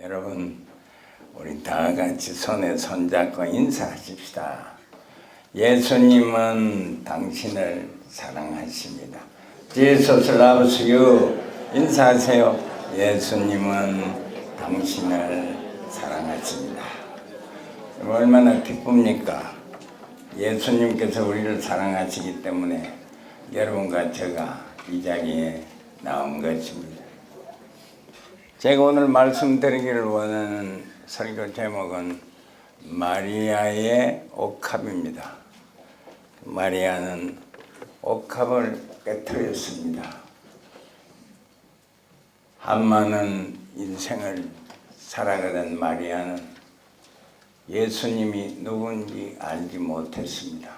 여러분, 우리 다 같이 손에 손잡고 인사하십시다. 예수님은 당신을 사랑하십니다. Jesus loves you. 인사하세요. 예수님은 당신을 사랑하십니다. 얼마나 기쁩니까? 예수님께서 우리를 사랑하시기 때문에 여러분과 제가 이 자리에 나온 것입니다. 제가 오늘 말씀드리기를 원하는 설교 제목은 마리아의 옥합입니다. 마리아는 옥합을 깨뜨렸습니다. 한 많은 인생을 살아가던 마리아는 예수님이 누군지 알지 못했습니다.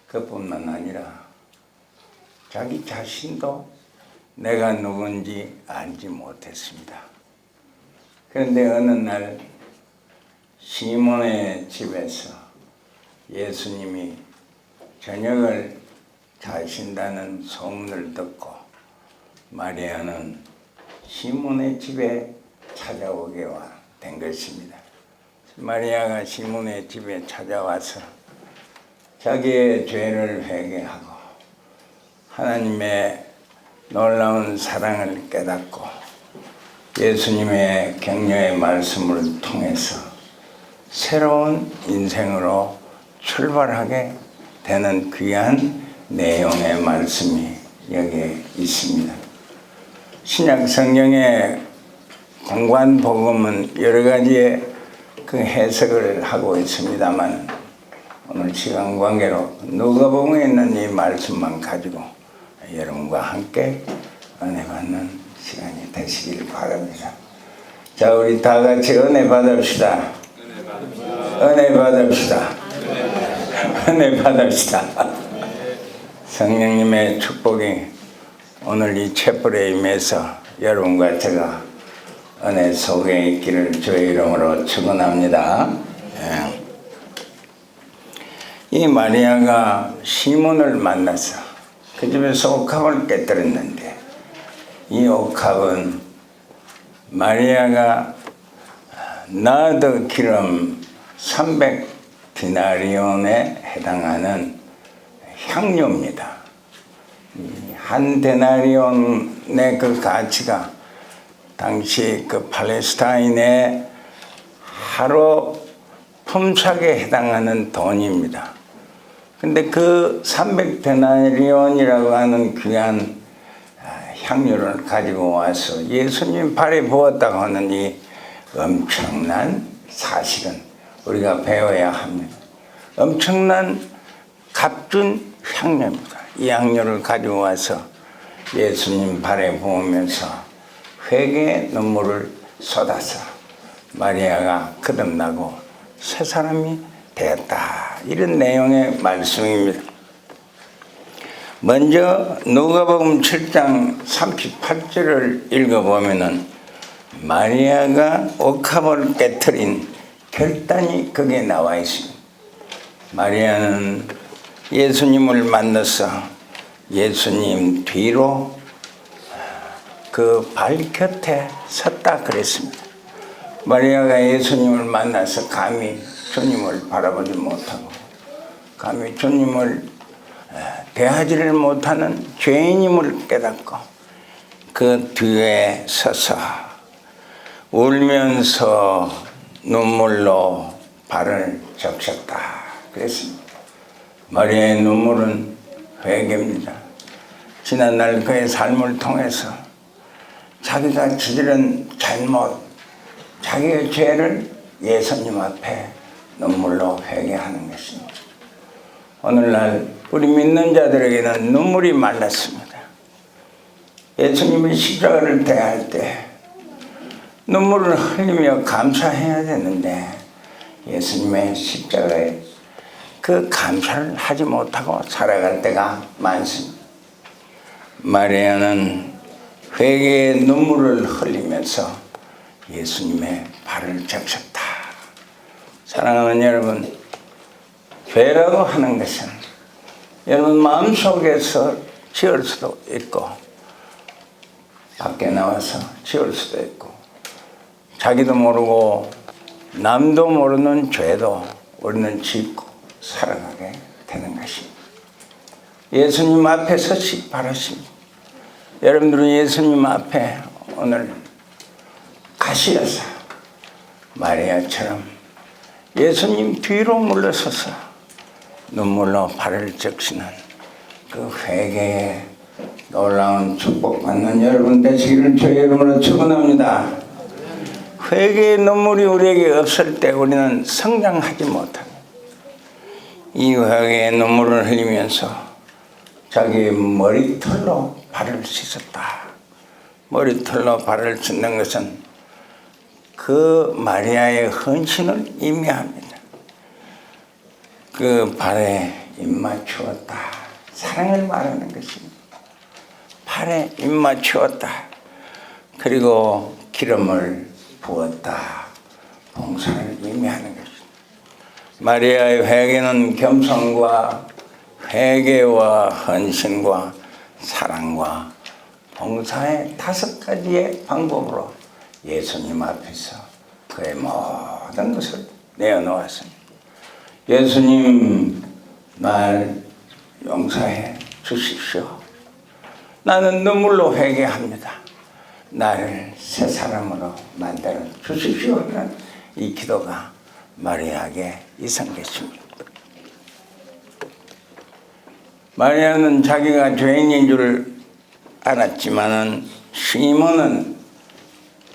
그뿐만 아니라 자기 자신도 내가 누군지 알지 못했습니다. 그런데 어느 날 시몬의 집에서 예수님이 저녁을 자신다는 소문을 듣고 마리아는 시몬의 집에 찾아오게 된 것입니다. 마리아가 시몬의 집에 찾아와서 자기의 죄를 회개하고 하나님의 놀라운 사랑을 깨닫고 예수님의 격려의 말씀을 통해서 새로운 인생으로 출발하게 되는 귀한 내용의 말씀이 여기에 있습니다. 신약 성경의 공관 복음은 여러 가지의 그 해석을 하고 있습니다만 오늘 시간 관계로 누가복음에 있는 이 말씀만 가지고 여러분과 함께 은혜 받는 시간이 되시길 바랍니다. 자, 우리 다 같이 은혜 받읍시다. 은혜 받읍시다. 은혜 받읍시다. 성령님의 축복이 오늘 이 촛불에 임해서 여러분과 제가 은혜 속에 있기를 주의 이름으로 축원합니다. 이 마리아가 시몬을 만나서 그 집에서 옥합을 깨뜨렸는데 이 옥합은 마리아가 나드 기름 300디나리온에 해당하는 향료입니다. 한 데나리온의 그 가치가 당시 그 팔레스타인의 하루 품삯에 해당하는 돈입니다. 근데 그 300데나리온이라고 하는 귀한 향료를 가지고 와서 예수님 발에 부었다고 하는 이 엄청난 사실은 우리가 배워야 합니다. 엄청난 값준 향료입니다. 이 향료를 가지고 와서 예수님 발에 부으면서 회개의 눈물을 쏟아서 마리아가 거듭나고 새 사람이 되었다. 이런 내용의 말씀입니다. 먼저 누가복음 7장 38절을 읽어보면은 마리아가 옥합을 깨뜨린 결단이 거기에 나와 있습니다. 마리아는 예수님을 만나서 예수님 뒤로 그 발곁에 섰다 그랬습니다. 마리아가 예수님을 만나서 감히 주님을 바라보지 못하고 감히 주님을 대하지를 못하는 죄인임을 깨닫고 그 뒤에 서서 울면서 눈물로 발을 적셨다 그랬습니다. 마리아의 눈물은 회개입니다. 지난날 그의 삶을 통해서 자기가 저지른 잘못, 자기의 죄를 예수님 앞에 눈물로 회개하는 것입니다. 오늘날 우리 믿는 자들에게는 눈물이 말랐습니다. 예수님이 십자가를 대할 때 눈물을 흘리며 감사해야 되는데 예수님의 십자가에 그 감사를 하지 못하고 살아갈 때가 많습니다. 마리아는 회개의 눈물을 흘리면서 예수님의 발을 적셨다. 사랑하는 여러분, 죄라고 하는 것은 여러분 마음속에서 지을 수도 있고 밖에 나와서 지을 수도 있고 자기도 모르고 남도 모르는 죄도 우리는 짓고 살아가게 되는 것입니다. 예수님 앞에 서시 바라십니다. 여러분들은 예수님 앞에 오늘 가시어서 마리아처럼 예수님 뒤로 물러서서 눈물로 발을 적시는 그 회개에 놀라운 축복받는 여러분 되시기를 주의 이름으로 축원합니다. 회개의 눈물이 우리에게 없을 때 우리는 성장하지 못합니다. 이 회개의 눈물을 흘리면서 자기 머리털로 발을 씻었다. 머리털로 발을 씻는 것은 그 마리아의 헌신을 의미합니다. 그 발에 입맞추었다. 사랑을 말하는 것입니다. 발에 입맞추었다. 그리고 기름을 부었다. 봉사를 의미하는 것입니다. 마리아의 회개는 겸손과 회개와 헌신과 사랑과 봉사의 5가지의 방법으로 예수님 앞에서 그의 모든 것을 내어놓았습니다. 예수님, 날 용서해 주십시오. 나는 눈물로 회개합니다. 나를 새 사람으로 만들어 주십시오. 하는 이 기도가 마리아에게 이상 것입니다. 마리아는 자기가 죄인인 줄 알았지만은 시몬은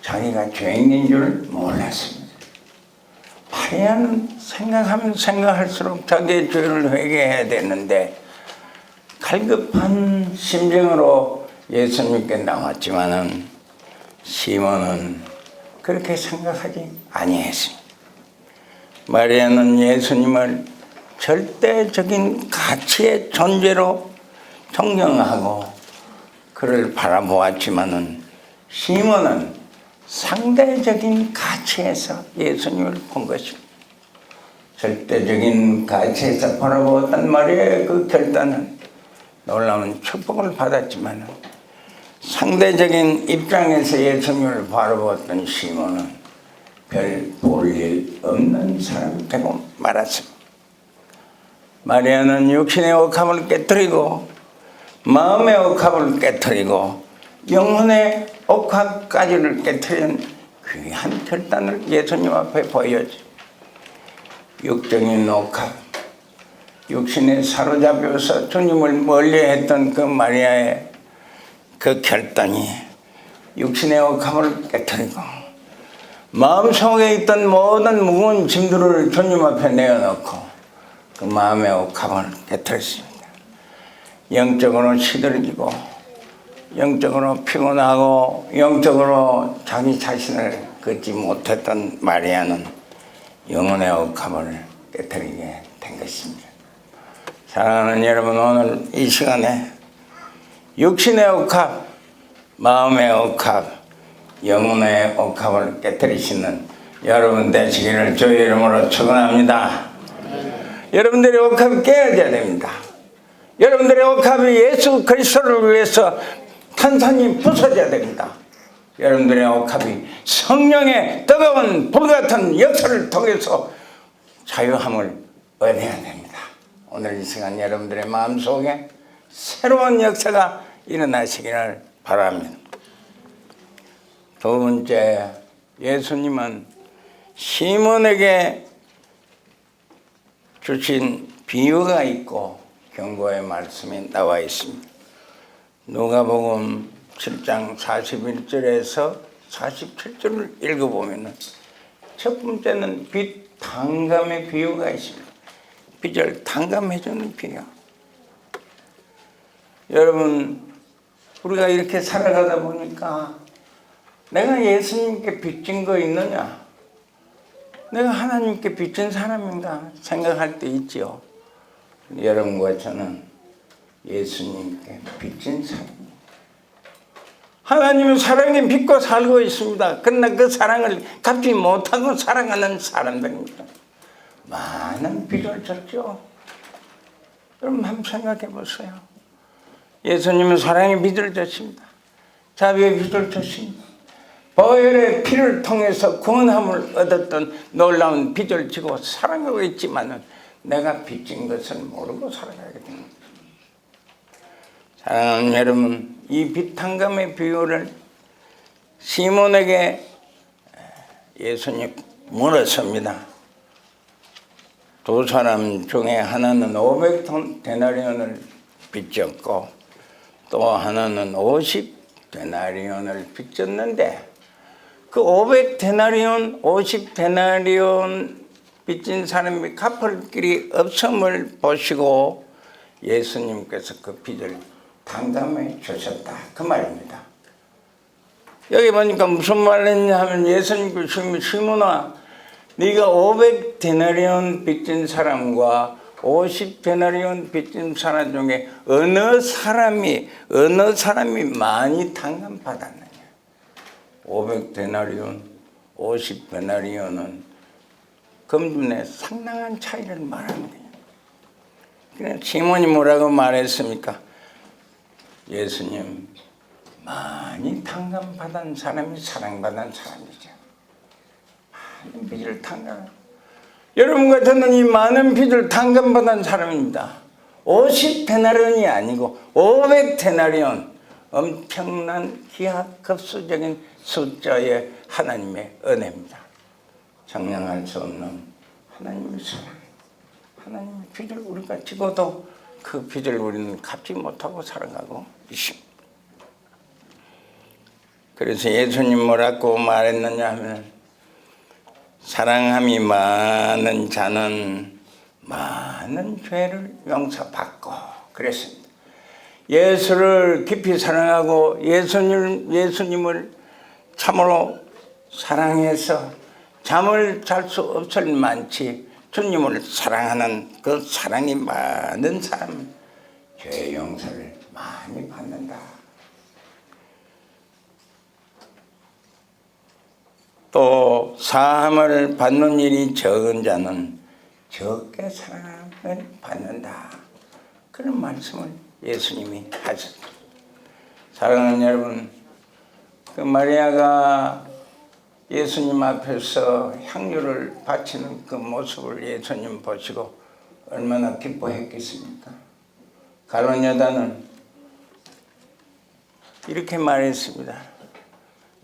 자기가 죄인인 줄 몰랐습니다. 마리아는 생각하면 생각할수록 자기의 죄를 회개해야 되는데 갈급한 심정으로 예수님께 나왔지만은 시몬은 그렇게 생각하지 아니했습니다. 마리아는 예수님을 절대적인 가치의 존재로 존경하고 그를 바라보았지만은 시몬은 상대적인 가치에서 예수님을 본 것입니다. 절대적인 가치에서 바라보았단 마리아의 그 결단은 놀라운 축복을 받았지만 상대적인 입장에서 예수님을 바라보았던 시몬은 별 볼 일 없는 사람이 되고 말았습니다. 마리아는 육신의 억압을 깨뜨리고 마음의 억압을 깨뜨리고 영혼의 억압까지를 깨뜨리는 귀한 결단을 예수님 앞에 보여줘. 육적인 억압, 육신에 사로잡혀서 주님을 멀리했던 그 마리아의 그 결단이 육신의 억압을 깨뜨리고 마음속에 있던 모든 무거운 짐들을 주님 앞에 내어놓고 그 마음의 억압을 깨뜨렸습니다. 영적으로 시들어지고 영적으로 피곤하고 영적으로 자기 자신을 걷지 못했던 마리아는 영혼의 억압을 깨뜨리게 된 것입니다. 사랑하는 여러분, 오늘 이 시간에 육신의 억압, 마음의 억압, 영혼의 억압을 깨뜨리시는 여러분 되시기를 주의 이름으로 축원합니다. 여러분들의 억압이 깨어져야 됩니다. 여러분들의 억압이 예수 그리스도를 위해서 탄탄히 부서져야 됩니다. 여러분들의 억압이 성령의 뜨거운 불같은 역사를 통해서 자유함을 얻어야 됩니다. 오늘 이 시간 여러분들의 마음속에 새로운 역사가 일어나시기를 바랍니다. 두 번째, 예수님은 시몬에게 주신 비유가 있고 경고의 말씀이 나와 있습니다. 누가복음 7장 41절에서 47절을 읽어보면 첫 번째는 빚 탕감의 비유가 있습니다. 빚을 탕감해주는 비유. 여러분, 우리가 이렇게 살아가다 보니까 내가 예수님께 빚진 거 있느냐? 내가 하나님께 빚진 사람인가 생각할 때 있지요. 여러분과 저는 예수님께 빚진 사람입니다. 하나님은 사랑에 빚고 살고 있습니다. 그러나 그 사랑을 갚지 못하고 살아가는 사람들입니다. 많은 빚을 졌죠. 여러분 한번 생각해 보세요. 예수님은 사랑의 빚을 졌습니다. 자비의 빚을 졌습니다. 보혈의 피를 통해서 구원함을 얻었던 놀라운 빚을 지고 살아가고 있지만은 내가 빚진 것을 모르고 살아가게 됩니다. 사랑하는 여러분, 이 빚탕감의 비유를 시몬에게 예수님 물었습니다. 두 사람 중에 하나는 500데나리온을 빚졌고 또 하나는 50데나리온을 빚졌는데 그 500데나리온, 50데나리온 빚진 사람이 갚을 길이 없음을 보시고 예수님께서 그 빚을 탕감해 주셨다, 그 말입니다. 여기 보니까 무슨 말을 했냐 하면 예수님께서 시몬아, 네가 500데나리온 빚진 사람과 50데나리온 빚진 사람 중에 어느 사람이 많이 탕감받았느냐. 500데나리온, 50데나리온은 금전의 상당한 차이를 말하는 거예요. 그래서 시몬이 뭐라고 말했습니까? 예수님, 많이 탕감받은 사람이 사랑받은 사람이죠. 많은 빚을 탕감. 여러분과 저는 이 많은 빚을 탕감받은 사람입니다. 50데나리온이 아니고 500데나리온, 엄청난 기하급수적인 숫자의 하나님의 은혜입니다. 정량할 수 없는 하나님의 사랑, 하나님의 빚을 우리가 지고도 그 빚을 우리는 갚지 못하고 살아가고 있습니다. 그래서 예수님 뭐라고 말했느냐 하면 사랑함이 많은 자는 많은 죄를 용서받고 그랬습니다. 예수를 깊이 사랑하고 예수님을 참으로 사랑해서 잠을 잘 수 없을 만치 주님을 사랑하는 그 사랑이 많은 사람은 죄 용서를 많이 받는다. 또 사함을 받는 일이 적은 자는 적게 사랑을 받는다. 그런 말씀을 예수님이 하셨습니다. 사랑하는 여러분, 그 마리아가 예수님 앞에서 향유를 바치는 그 모습을 예수님 보시고 얼마나 기뻐했겠습니까? 가룟 여자는 이렇게 말했습니다.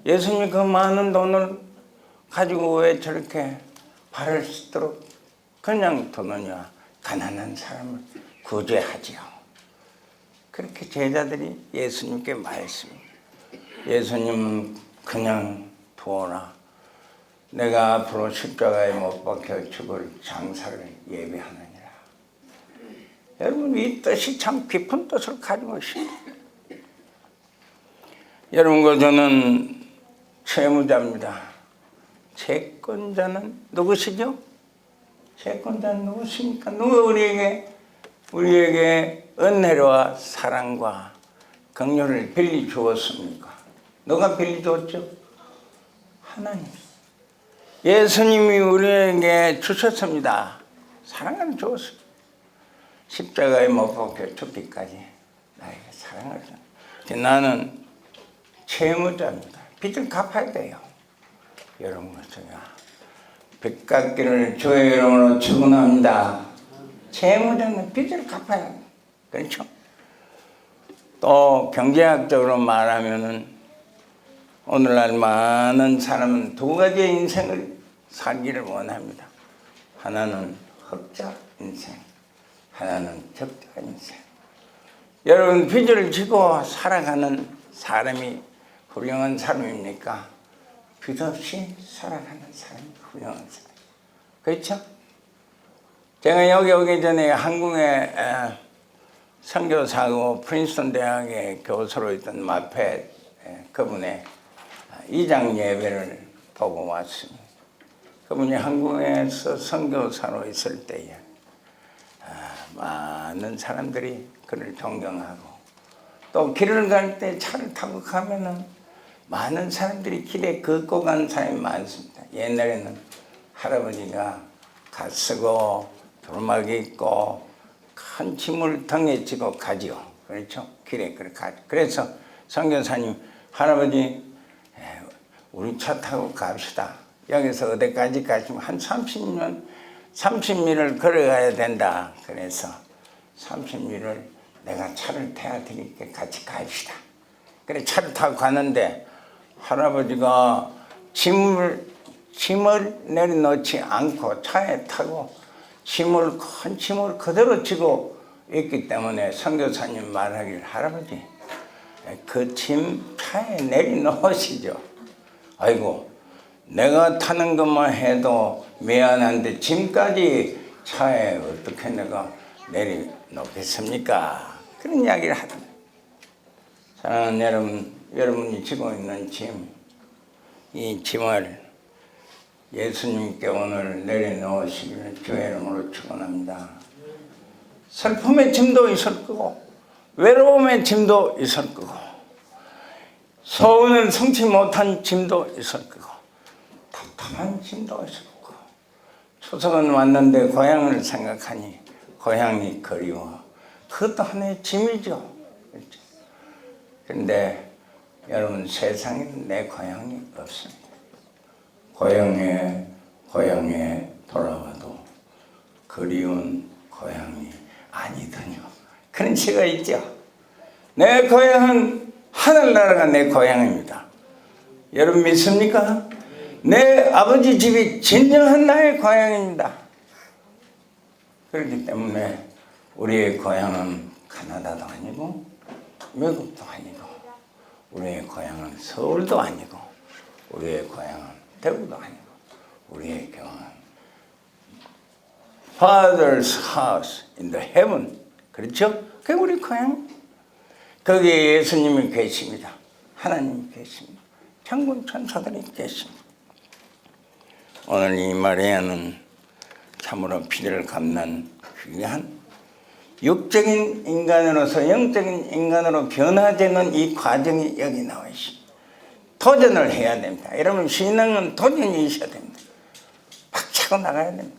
예수님 그 많은 돈을 가지고 왜 저렇게 발을 씻도록 그냥 두느냐, 가난한 사람을 구제하지요. 그렇게 제자들이 예수님께 말했습니다. 예수님은 그냥 두어라. 내가 앞으로 십자가에 못 박혀 죽을 장사를 예비하느니라. 여러분, 이 뜻이 참 깊은 뜻을 가지고 있습니다. 여러분과 저는 채무자입니다. 채권자는 누구시죠? 채권자는 누구십니까? 누가 우리에게 은혜와 사랑과 긍휼을 빌리 주었습니까? 누가 빌리 줬죠? 하나님. 예수님이 우리에게 주셨습니다. 사랑을 주었습니다. 십자가에 못 박혀 죽기까지 나에게 사랑을 줬습니다. 나는 채무자입니다. 빚을 갚아야 돼요. 여러분, 제가 빚 갚기를 주의 이름으로 축원합니다. 채무자는 빚을 갚아야 돼요. 그렇죠? 또 경제학적으로 말하면은 오늘날 많은 사람은 두 가지의 인생을 살기를 원합니다. 하나는 흑자 인생, 하나는 적자 인생. 여러분, 빚을 지고 살아가는 사람이 훌륭한 사람입니까? 빚 없이 살아가는 사람이 훌륭한 사람. 그렇죠? 제가 여기 오기 전에 한국의 선교사고 프린스턴 대학의 교수로 있던 마펫 그분의 이장 예배를 보고 왔습니다. 그분이 한국에서 선교사로 있을 때에 많은 사람들이 그를 존경하고 또 길을 갈 때 차를 타고 가면은 많은 사람들이 길에 걷고 간 사람이 많습니다. 옛날에는 할아버지가 갓쓰고 두루마기 입고 큰 짐을 등에 지고 가지요. 그렇죠? 길에 그렇게 가죠. 그래서 선교사님, 할아버지 우리 차 타고 갑시다. 여기서 어디까지 가시면 한 30미를 걸어가야 된다. 그래서 30미를 내가 차를 태워 드릴게 같이 갑시다. 그래 차를 타고 가는데 할아버지가 짐을 내려놓지 않고 차에 타고 큰 짐을 그대로 지고 있기 때문에 선교사님 말하길 할아버지 그 짐 차에 내려놓으시죠. 아이고 내가 타는 것만 해도 미안한데 짐까지 차에 어떻게 내가 내려놓겠습니까? 그런 이야기를 하던데. 사랑하는 여러분, 여러분이 지고 있는 짐, 이 짐을 예수님께 오늘 내려놓으시기를 주의 이름으로 축원합니다. 슬픔의 짐도 있을 거고 외로움의 짐도 있을 거고 소원을 성취 못한 짐도 있을 거고 답답한 짐도 있을 거고 추석은 왔는데 고향을 생각하니 고향이 그리워. 그것도 하나의 짐이죠. 그런데 여러분 세상에 내 고향이 없습니다. 고향에 돌아와도 그리운 고향이 아니더뇨. 그런 시가 있죠. 내 고향은 하늘나라가 내 고향입니다. 여러분 믿습니까? 내 아버지 집이 진정한 나의 고향입니다. 그렇기 때문에 우리의 고향은 가나다도 아니고 미국도 아니고 우리의 고향은 서울도 아니고 우리의 고향은 대구도 아니고 우리의 고향은 Father's house in the heaven. 그렇죠? 그게 우리 고향. 거기에 예수님이 계십니다. 하나님이 계십니다. 천군 천사들이 계십니다. 오늘 이 마리아는 참으로 피를 갚는 귀한 육적인 인간으로서 영적인 인간으로 변화되는 이 과정이 여기 나와 있습니다. 도전을 해야 됩니다. 여러분 신앙은 도전이 있어야 됩니다. 박차고 나가야 됩니다.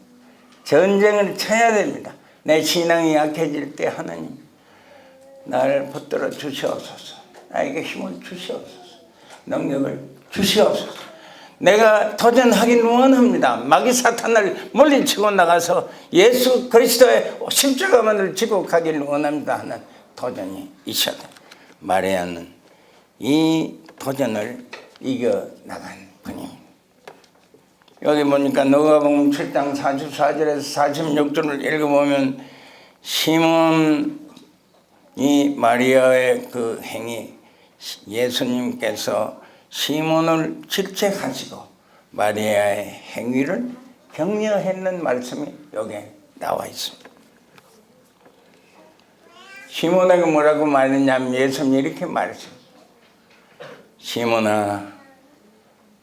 전쟁을 쳐야 됩니다. 내 신앙이 약해질 때 하나님 나를 붙들어 주시옵소서. 나에게 힘을 주시옵소서. 능력을 주시옵소서. 내가 도전하기를 원합니다. 마귀 사탄을 물리치고 나가서 예수 그리스도의 십자가만을 지고 가기를 원합니다 하는 도전이 있어야 됩니다. 마리아는 이 도전을 이겨나간 분입니다. 여기 보니까 누가복음 7장 44절에서 46절을 읽어보면 시몬이 마리아의 그 행위, 예수님께서 시몬을 질책하시고 마리아의 행위를 격려했는 말씀이 여기 나와 있습니다. 시몬에게 뭐라고 말했냐면 예수님이 이렇게 말했습니다. 시몬아,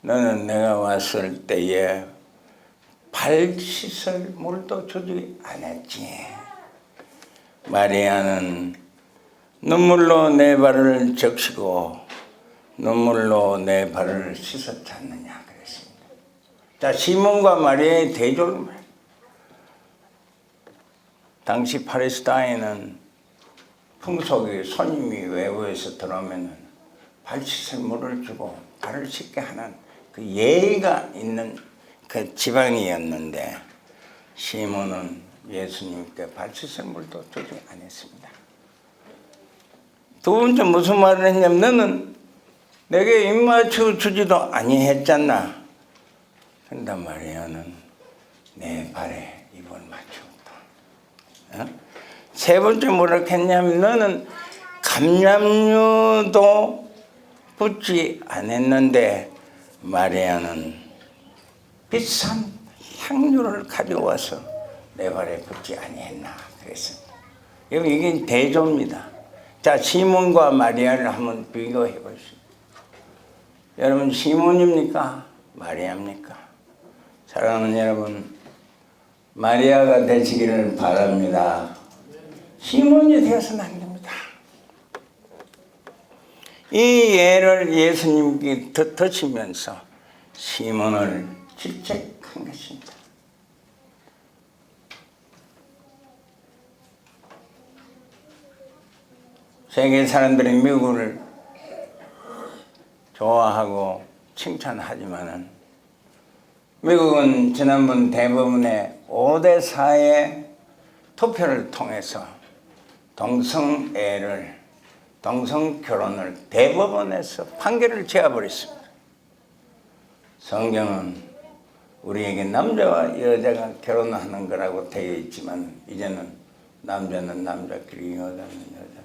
너는 내가 왔을 때에 발 씻을 물도 주지 않았지. 마리아는 눈물로 내 발을 적시고 눈물로 내 발을 씻었지 않느냐 그랬습니다. 자, 시몬과 마리아의 대조를 말해요. 당시 팔레스타인은 풍속이 손님이 외부에서 들어오면 발 씻을 물을 주고 발을 씻게 하는 그 예의가 있는 그 지방이었는데 시몬은 예수님께 발 씻을 물도 주지 않았습니다. 두 번째 무슨 말을 했냐면 너는 내게 입 맞추어 주지도 아니했잖아. 그런데 마리아는 내 발에 입을 맞추었다. 세 번째 뭐라 했냐면 너는 감람류도 붙지 않았는데 마리아는 비싼 향료를 가져와서 내 발에 붙지 아니했나 그랬습니다. 이게 대조입니다. 자, 시몬과 마리아를 한번 비교해 보시죠. 여러분 시몬입니까? 마리아입니까? 사랑하는 여러분, 마리아가 되시기를 바랍니다. 시몬이 되어서는 안 됩니다. 이 예를 예수님께 듣으시면서 시몬을 질책한 것입니다. 세계 사람들이 미국을 좋아하고 칭찬하지만은 미국은 지난번 대법원의 5대4의 투표를 통해서 동성 결혼을 대법원에서 판결을 지어버렸습니다. 성경은 우리에게 남자와 여자가 결혼하는 거라고 되어 있지만 이제는 남자는 남자끼리 여자는 여자끼리.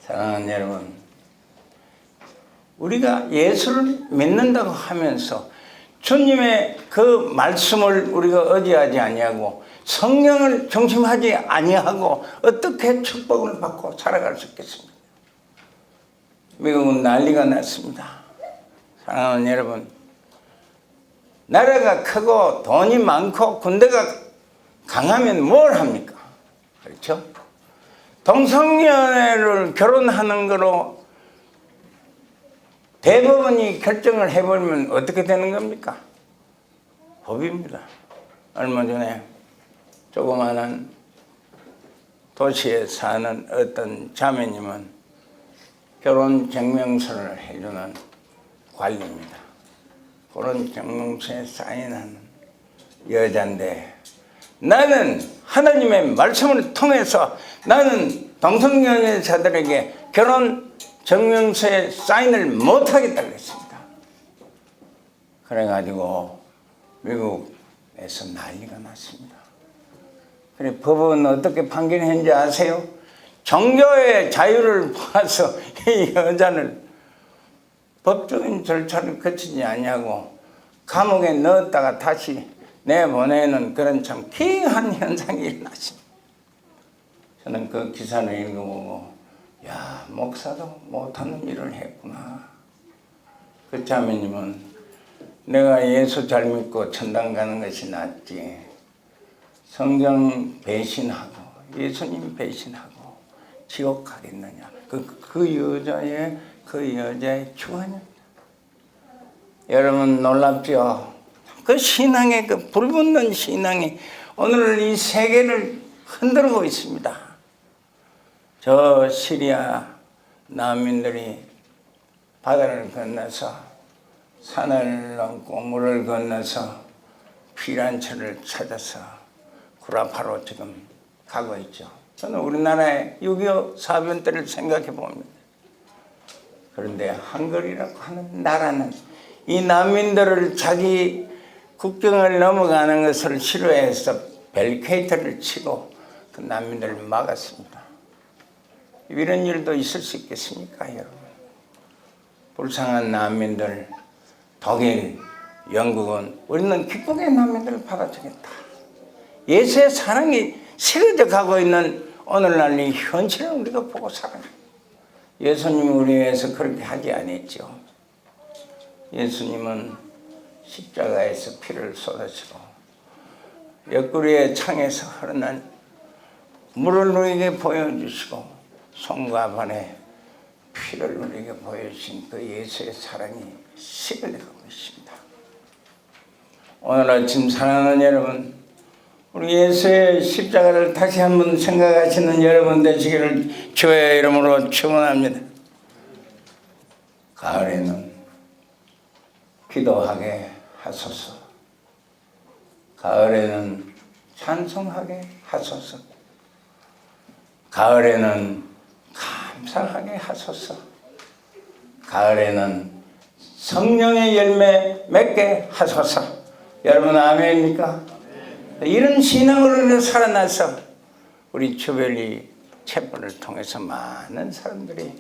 사랑하는 여러분, 우리가 예수를 믿는다고 하면서 주님의 그 말씀을 우리가 의지하지 아니하고 성령을 중심하지 아니하고 어떻게 축복을 받고 살아갈 수 있겠습니까? 미국은 난리가 났습니다. 사랑하는 여러분, 나라가 크고 돈이 많고 군대가 강하면 뭘 합니까? 그렇죠? 동성연애를 결혼하는 거로 대법원이 결정을 해버리면 어떻게 되는 겁니까? 법입니다. 얼마 전에 조그마한 도시에 사는 어떤 자매님은 결혼 증명서를 해주는 관리입니다. 그런 증명서에 사인하는 여자인데 나는 하나님의 말씀을 통해서 나는 동성연애자들에게 결혼 증명서에 사인을 못하겠다고 했습니다. 그래가지고 미국에서 난리가 났습니다. 그래 법은 어떻게 판결했는지 아세요? 종교의 자유를 봐서 이 여자를 법적인 절차를 거치지 아니하고 감옥에 넣었다가 다시 내보내는 그런 참 기이한 현상이 일어났습니다. 저는 그 기사를 읽어보고 야, 목사도 못하는 일을 했구나. 그 자매님은 내가 예수 잘 믿고 천당 가는 것이 낫지 성경 배신하고 예수님 배신하고 지옥 가겠느냐. 그 여자의 주관입니다. 여러분 놀랍죠? 그 신앙의 그 불붙는 신앙이 오늘 이 세계를 흔들고 있습니다. 저 시리아 난민들이 바다를 건너서 산을 넘고 물을 건너서 피란처를 찾아서 구라파로 지금 가고 있죠. 저는 우리나라의 6.25 사변 때를 생각해 봅니다. 그런데 한글이라고 하는 나라는 이 난민들을 자기 국경을 넘어가는 것을 싫어해서 벨케이트를 치고 그 난민들을 막았습니다. 이런 일도 있을 수 있겠습니까, 여러분? 불쌍한 난민들, 독일, 영국은 우리는 기쁘게 난민들을 받아주겠다. 예수의 사랑이 새겨져 가고 있는 오늘날 이 현실을 우리가 보고 살아요. 예수님이 우리 위해서 그렇게 하지 않았죠. 예수님은 십자가에서 피를 쏟으시고 옆구리의 창에서 흐르는 물을 우리에게 보여주시고 손과 발에 피를 우리에게 보여주신 그 예수의 사랑이 시들려가고 있습니다. 오늘 아침 사랑하는 여러분, 우리 예수의 십자가를 다시 한번 생각하시는 여러분 되시기를 주의 이름으로 축원합니다. 가을에는 기도하게 하소서. 가을에는 찬송하게 하소서. 가을에는 감사하게 하소서. 가을에는 성령의 열매 맺게 하소서. 여러분 아멘입니까? 이런 신앙으로 살아나서 우리 주별리 채플을 통해서 많은 사람들이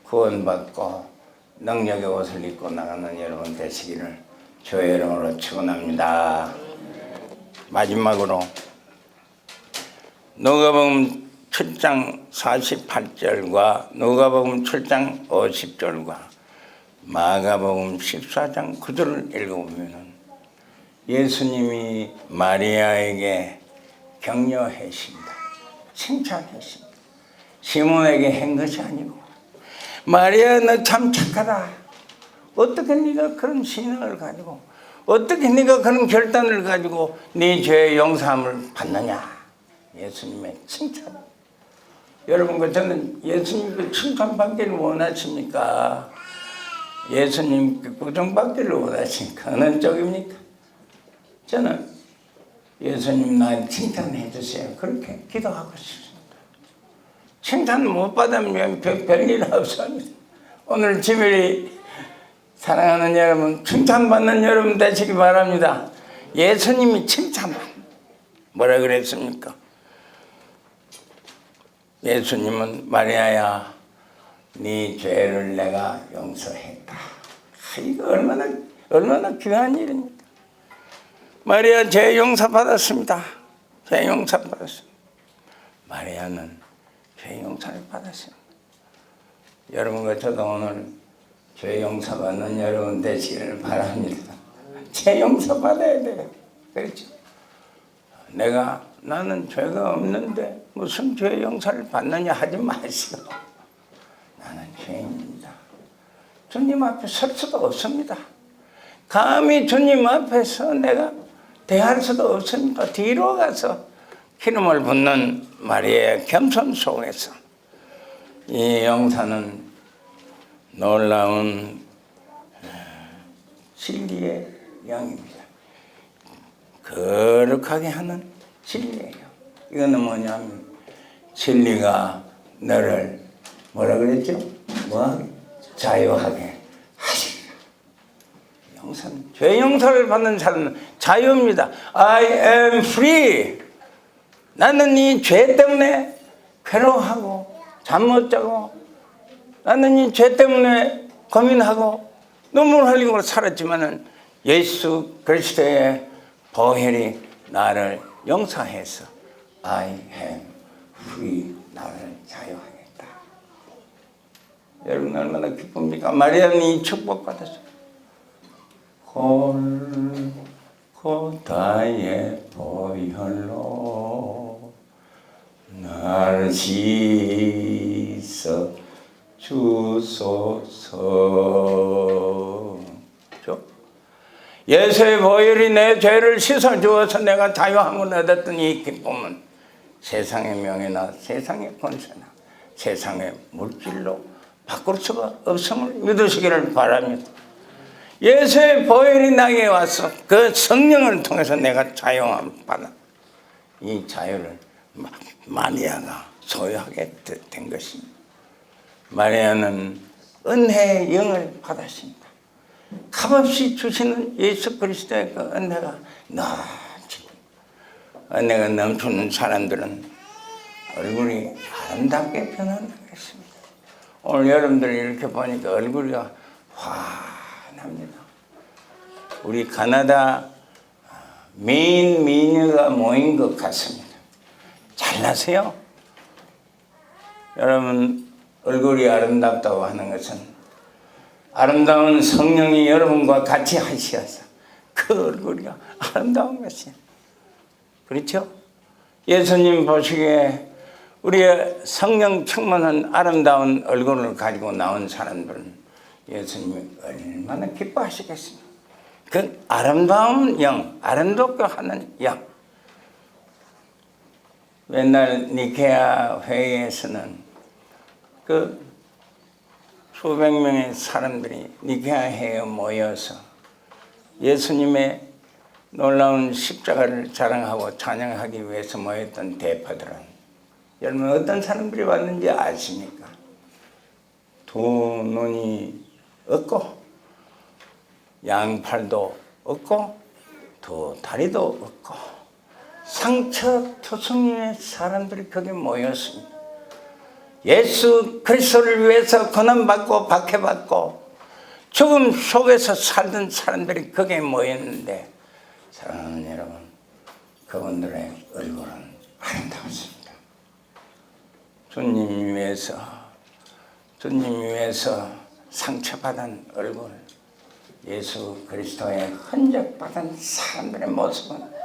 구원받고 능력의 옷을 입고 나가는 여러분 되시기를 주의 이름으로 축원합니다. 마지막으로 누가복음 7장 48절과 누가복음 7장 50절과 마가복음 14장 9절을 읽어보면 예수님이 마리아에게 격려하십니다. 칭찬하십니다. 시몬에게 한 것이 아니고 마리아 너 참 착하다. 어떻게 네가 그런 신앙을 가지고 어떻게 네가 그런 결단을 가지고 네 죄의 용서함을 받느냐. 예수님의 칭찬. 여러분 저는 예수님 그 칭찬받기를 원하십니까? 예수님 구정받기를 원하시니까 어느 쪽입니까? 저는 예수님 날 칭찬해 주세요. 그렇게 기도하고 싶습니다. 칭찬 못 받으면 별일 없습니다. 오늘 주일이 사랑하는 여러분, 칭찬받는 여러분 되시기 바랍니다. 예수님이 칭찬받 뭐라 그랬습니까? 예수님은 마리아야 네 죄를 내가 용서했다. 이거 얼마나 귀한 일입니까? 마리아 죄 용서받았습니다. 죄 용서받았습니다. 마리아는 죄 용서를 받았습니다. 여러분과 저도 오늘 죄 용서받는 여러분 되시기를 바랍니다. 죄 용서받아야 돼요. 그렇죠? 나는 죄가 없는데 무슨 죄 용서를 받느냐 하지 마시고, 나는 죄인입니다. 주님 앞에 설 수도 없습니다. 감히 주님 앞에서 내가 대할 수도 없습니다. 뒤로 가서 기름을 붓는 마리아의 겸손 속에서 이 용서는 놀라운 진리의 영입니다. 거룩하게 하는 진리예요. 이거는 뭐냐면 진리가 너를 뭐라 그랬죠? 자유하게 하시리라. 용서는, 죄 용서를 받는 사람은 자유입니다. I am free. 나는 이 죄 때문에 괴로워하고 잠 못 자고, 나는 이 죄 때문에 고민하고 눈물 흘리고 살았지만은 예수 그리스도의 보혈이 나를 용서해서 I am free. 나를 자유하겠다. 여러분 얼마나 기쁩니까? 마리아는 이 축복받았어요. 골고다의 보혈로 날 씻어 주소서. 예수의 보혈이 내 죄를 씻어 주어서 내가 자유함을 얻었던 이 기쁨은 세상의 명예나 세상의 권세나 세상의 물질로 바꿀 수가 없음을 믿으시기를 바랍니다. 예수의 보혈이 나에게 와서 그 성령을 통해서 내가 자유함을 받아 이 자유를 마리아가 소유하게 된 것입니다. 마리아는 은혜의 영을 받았습니다. 값없이 주시는 예수 그리스도의 그 은혜가 넘치고, 은혜가 넘치는 사람들은 얼굴이 아름답게 변한다고 했습니다. 오늘 여러분들 이렇게 보니까 얼굴이 환합니다. 우리 가나다 미녀가 모인 것 같습니다. 잘나세요? 여러분 얼굴이 아름답다고 하는 것은 아름다운 성령이 여러분과 같이 하셔서 그 얼굴이 아름다운 것이에요. 그렇죠? 예수님 보시기에 우리의 성령 충만한 아름다운 얼굴을 가지고 나온 사람들은 예수님이 얼마나 기뻐하시겠습니까? 그 아름다운 영, 아름답게 하는 영. 옛날 니케아 회의에서는 그 수백 명의 사람들이 니케아 회의에 모여서 예수님의 놀라운 십자가를 자랑하고 찬양하기 위해서 모였던 대파들은 여러분 어떤 사람들이 왔는지 아십니까? 두 눈이 없고 양팔도 없고 두 다리도 없고 상처투성이의 사람들이 거기 모였습니다. 예수 그리스도를 위해서 고난받고 박해받고 죽음 속에서 살던 사람들이 거기에 모였는데, 사랑하는 여러분, 그분들의 얼굴은 아름다웠습니다. 주님 위해서 상처받은 얼굴, 예수 그리스도의 흔적받은 사람들의 모습은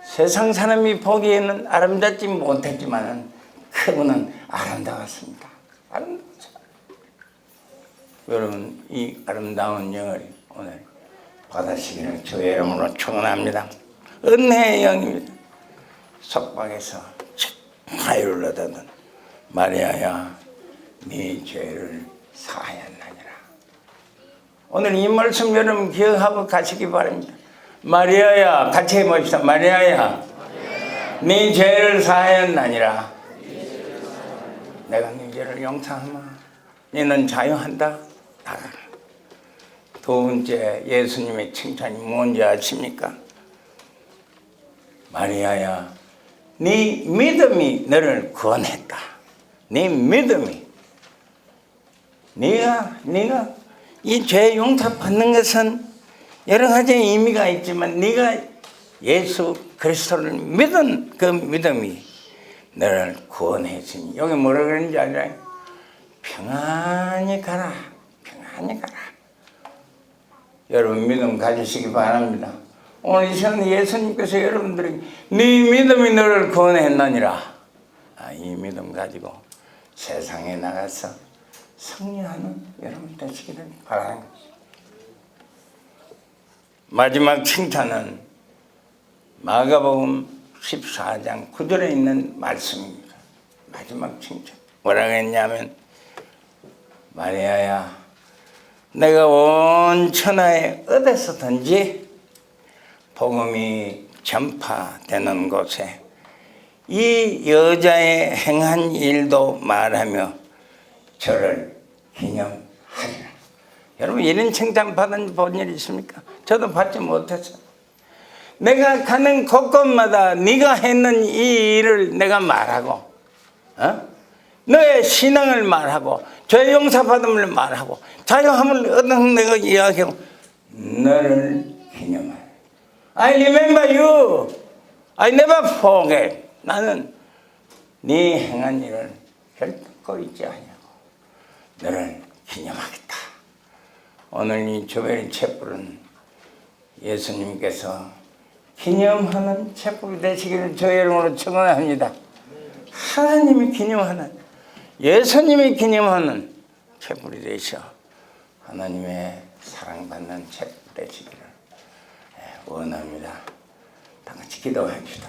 세상 사람이 보기에는 아름답지 못했지만 그분은 아름다웠습니다. 아름다웠어요. 여러분 이 아름다운 영을 오늘 받으시기를 주의 이름으로 축원합니다. 은혜의 영입니다. 속박에서 자유를 얻었던 마리아야 네 죄를 사하였느니라. 오늘 이 말씀 여러분 기억하고 가시기 바랍니다. 마리아야, 같이 해봅시다. 마리아야, 네 죄를 사하였나니라. 내가 네 죄를 용서하마. 너는 자유한다. 나가라. 두 번째 예수님의 칭찬이 뭔지 아십니까? 마리아야, 네 믿음이 너를 구원했다. 네 믿음이. 네가 이 죄 용서 받는 것은 여러 가지 의미가 있지만 네가 예수 그리스도를 믿은 그 믿음이 너를 구원했으니, 여기 뭐라 그러는지 알아요? 평안히 가라. 평안히 가라. 여러분 믿음 가지시기 바랍니다. 오늘 이 시간 예수님께서 여러분들에게 네 믿음이 너를 구원했느니라. 이 믿음 가지고 세상에 나가서 승리하는 여러분 되시기를 바라는 것입니다. 마지막 칭찬은 마가복음 14장 9절에 있는 말씀입니다. 마지막 칭찬 뭐라고 했냐면, 마리아야, 내가 온 천하에 어디서든지 복음이 전파되는 곳에 이 여자의 행한 일도 말하며 저를 기념하리라. 여러분 이런 칭찬 받은 본 일 있습니까? 저도 받지 못했어요. 내가 가는 곳곳마다 네가 했는 이 일을 내가 말하고, 너의 신앙을 말하고, 죄 용서받음을 말하고, 자유함을 얻은 내가 이야기하고, 너를 기념하라. I remember you. I never forget. 나는 네 행한 일을 결코 잊지 아니하고 너를 기념하겠다. 오늘 이 조별 촛불은 예수님께서 기념하는 촛불이 되시기를 저의 이름으로 축원합니다. 하나님이 기념하는, 예수님이 기념하는 촛불이 되셔 하나님의 사랑받는 촛불 되시기를 원합니다. 다 같이 기도합시다.